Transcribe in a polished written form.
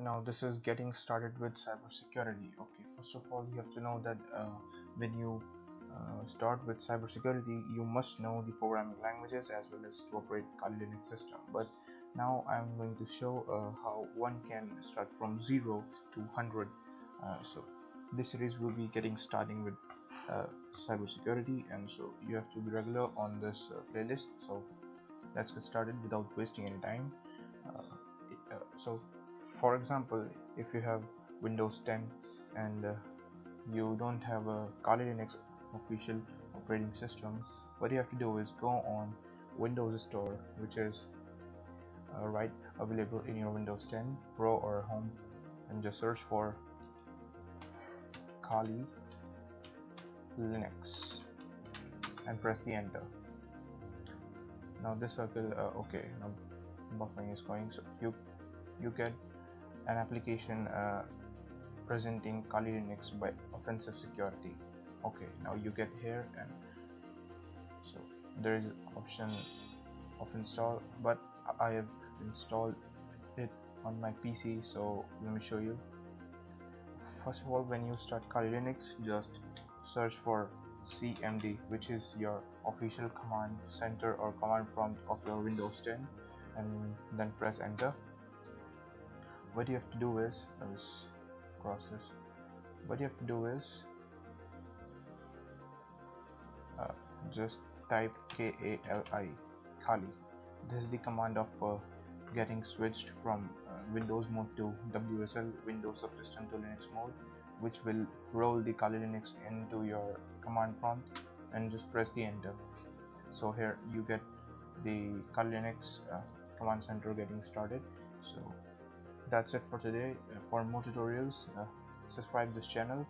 Now this is getting started with cybersecurity. Okay, first of all, you have to know that when you start with cybersecurity, you must know the programming languages as well as to operate Kali Linux system. But now I'm going to show how one can start from 0 to 100. So this series will be getting starting with cybersecurity, and so you have to be regular on this playlist. So let's get started without wasting any time. So for example, if you have Windows 10 and you don't have a Kali Linux official operating system, what you have to do is go on Windows Store, which is right available in your Windows 10 Pro or Home, and just search for Kali Linux and press the enter. Now this circle, okay, now buffering is going, so you get an application presenting Kali Linux by offensive security. Okay, now you get here, and so there is option of install, but I have installed it on my PC, so let me show you. First of all, when you start Kali Linux, just search for cmd, which is your official command center or command prompt of your Windows 10, and then press enter. What you have to do is, let's cross this. What you have to do is just type Kali. This is the command of getting switched from Windows mode to WSL, Windows Subsystem to Linux mode, which will roll the Kali Linux into your command prompt, and just press the enter. So here you get the Kali Linux command center getting started. So that's it for today. For more tutorials, subscribe this channel.